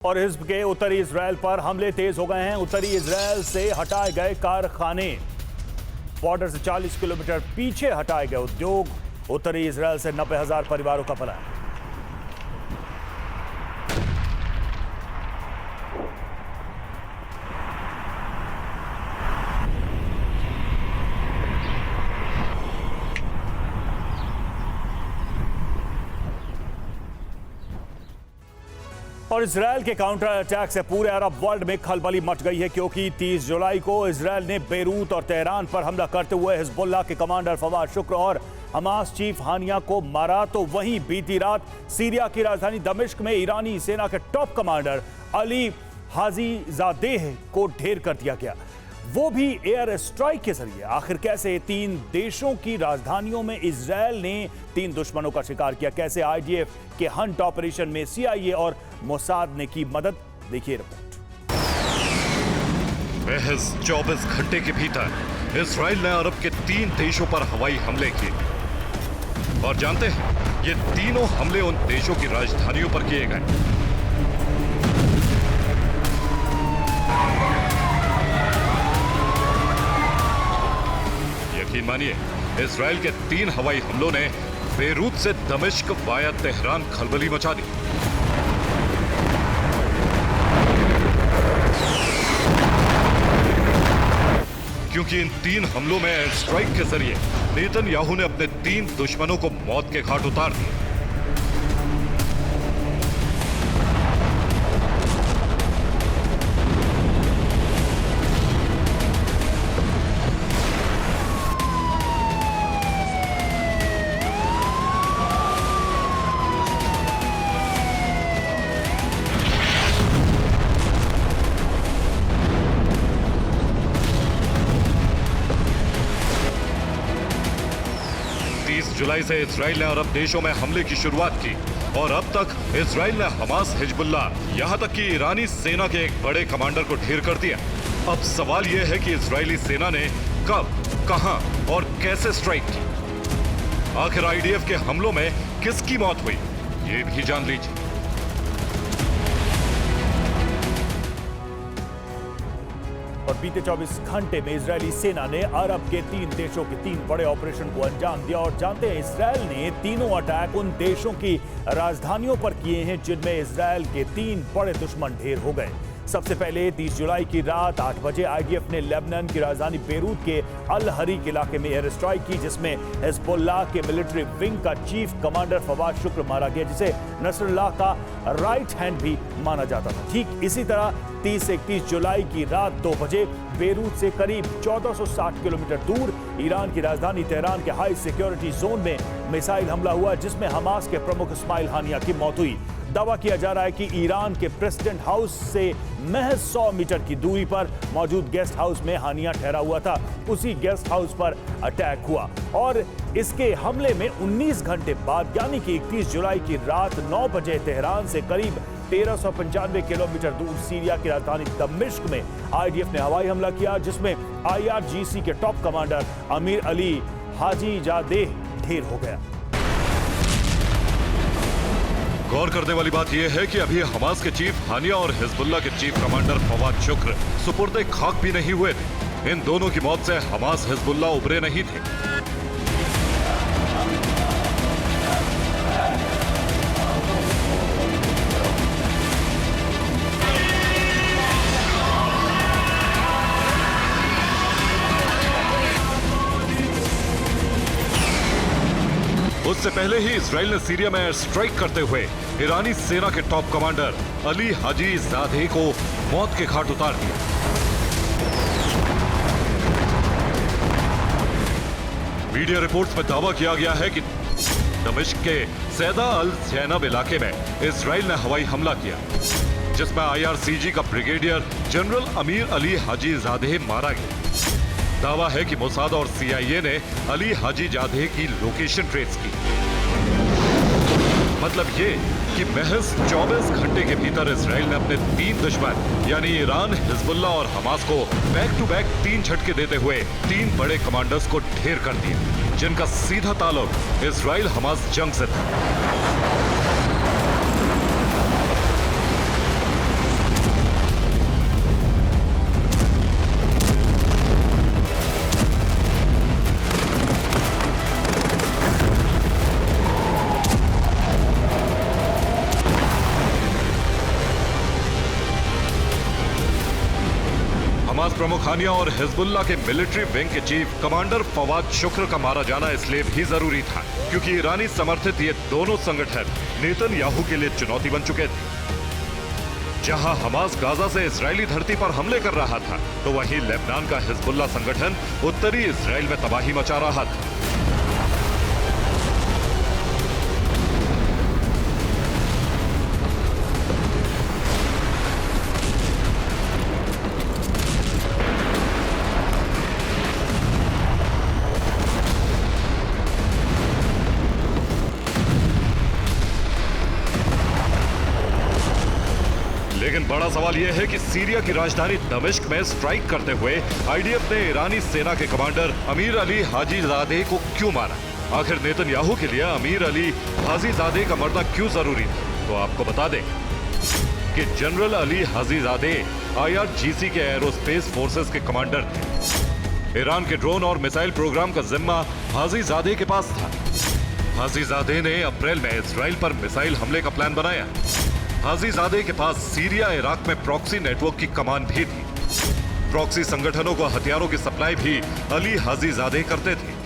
और हिज़्ब के उत्तरी इजराइल पर हमले तेज हो गए हैं। उत्तरी इजराइल से हटाए गए कारखाने, बॉर्डर से 40 किलोमीटर पीछे हटाए गए उद्योग, उत्तरी इजराइल से 90,000 परिवारों का पलायन। और इजराइल के काउंटर अटैक से पूरे अरब वर्ल्ड में खलबली मच गई है, क्योंकि 30 जुलाई को इजराइल ने बेरूत और तेहरान पर हमला करते हुए हिजबुल्लाह के कमांडर फवाद शुक्र और हमास चीफ हानिया को मारा। तो वहीं बीती रात सीरिया की राजधानी दमिश्क में ईरानी सेना के टॉप कमांडर अली हाजीजादेह को ढेर कर दिया गया, वो भी एयर स्ट्राइक के जरिए। आखिर कैसे 3 देशों की राजधानियों में इजराइल ने 3 दुश्मनों का शिकार किया, कैसे आईडीएफ के हंट ऑपरेशन में सीआईए और मोसाद ने की मदद, देखिए रिपोर्ट। महज 24 घंटे के भीतर इजराइल ने अरब के 3 देशों पर हवाई हमले किए। और जानते हैं, ये तीनों हमले उन देशों की राजधानियों पर किए गए। यकीन मानिए, इजराइल के 3 हवाई हमलों ने बेरूत से दमिश्क वाया तेहरान खलबली मचा दी। क्योंकि इन 3 हमलों में एयर स्ट्राइक के जरिए नेतन्याहू ने अपने 3 दुश्मनों को मौत के घाट उतार दिया। जुलाई से इजराइल ने अरब देशों में हमले की शुरुआत की और अब तक इजराइल ने हमास, हिजबुल्लाह, यहां तक कि ईरानी सेना के एक बड़े कमांडर को ढेर कर दिया। अब सवाल यह है कि इजरायली सेना ने कब, कहां और कैसे स्ट्राइक की। आखिर आईडीएफ के हमलों में किसकी मौत हुई, ये भी जान लीजिए। और बीते 24 घंटे में इजरायली सेना ने अरब के 3 देशों के 3 बड़े ऑपरेशन को अंजाम दिया। और जानते हैं, इजरायल ने तीनों अटैक उन देशों की राजधानियों पर किए हैं जिनमें इजरायल के 3 बड़े दुश्मन ढेर हो गए। सबसे पहले 30 जुलाई की रात 8 बजे आईडीएफ ने लेबनान की राजधानी बेरूत के अल हरीक इलाके में एयर स्ट्राइक की, जिसमें हिजबुल्लाह के मिलिट्री विंग का चीफ कमांडर फवाद शुक्र मारा गया, जिसे नसरुल्लाह का राइट हैंड भी माना जाता था। ठीक इसी तरह 30 से 31 जुलाई की रात 2 बजे बेरूत से करीब 1460 किलोमीटर दूर ईरान की राजधानी तेहरान के हाई सिक्योरिटी जोन में मिसाइल हमला हुआ, जिसमें हमास के प्रमुख इस्माइल हानिया की मौत हुई। दावा किया जा रहा है कि ईरान के प्रेसिडेंट हाउस से महज 100 मीटर की दूरी पर मौजूद गेस्ट हाउस में हानिया ठहरा हुआ था। उसी गेस्ट हाउस पर अटैक हुआ और इसके हमले में 19 घंटे बाद यानी कि 31 जुलाई की रात 9 बजे तेहरान से करीब 1395 किलोमीटर दूर सीरिया की राजधानी दमिश्क में आईडीएफ ने हवाई हमला किया, जिसमें आईआरजीसी के टॉप कमांडर अमीर अली हाजीजादेह ढेर हो गया। गौर करने वाली बात यह है कि अभी हमास के चीफ हानिया और हिजबुल्लाह के चीफ कमांडर फवाद शुक्र सुपुर्दे खाक भी नहीं हुए थे। इन दोनों की मौत से हमास, हिजबुल्लाह उबरे नहीं थे। उससे पहले ही इजराइल ने सीरिया में एयर स्ट्राइक करते हुए ईरानी सेना के टॉप कमांडर अली हाजीजादेह को मौत के घाट उतार दिया। मीडिया रिपोर्ट्स में दावा किया गया है कि दमिश्क के सैदा अल ज़ैनब इलाके में इजराइल ने हवाई हमला किया, जिसमें आईआरजीसी का brigadier general Amir Ali Hajizadeh मारा गया। दावा है कि मोसाद और सीआईए ने अली हाजीजादेह की लोकेशन ट्रेस की। मतलब ये कि महज 24 घंटे के भीतर इजराइल ने अपने 3 दुश्मन यानी ईरान, हिजबुल्लाह और हमास को बैक टू बैक 3 झटके देते हुए 3 बड़े कमांडर्स को ढेर कर दिया, जिनका सीधा ताल्लुक इजराइल हमास जंग से था। हमास प्रमुख हानिया और हिजबुल्लाह के मिलिट्री विंग के चीफ कमांडर फवाद शुक्र का मारा जाना इसलिए भी जरूरी था क्योंकि ईरानी समर्थित ये दोनों संगठन नेतन्याहू के लिए चुनौती बन चुके थे। जहां हमास गाजा से इजरायली धरती पर हमले कर रहा था, तो वहीं लेबनान का हिजबुल्लाह संगठन उत्तरी इजराइल में तबाही मचा रहा था। लेकिन बड़ा सवाल यह है कि सीरिया की राजधानी दमिश्क में स्ट्राइक करते हुए आईडीएफ ने ईरानी सेना के कमांडर अमीर अली हाजीजादे को क्यों मारा? आखिर नेतन्याहू के लिए अमीर अली हाजीजादे का मरना क्यों जरूरी था? तो आपको बता दें कि जनरल अली हाजीजादे IRGC के एरोस्पेस फोर्सेस के कमांडर थे। ईरान के ड्रोन और मिसाइल प्रोग्राम का जिम्मा हाजीजादे के पास था। हाजीजादे ने अप्रैल में इजराइल पर मिसाइल हमले का प्लान बनाया। हाजीजादे के पास सीरिया इराक में प्रॉक्सी नेटवर्क की कमान भी थी। प्रॉक्सी संगठनों को हथियारों की सप्लाई भी अली हाजीजादे करते थे।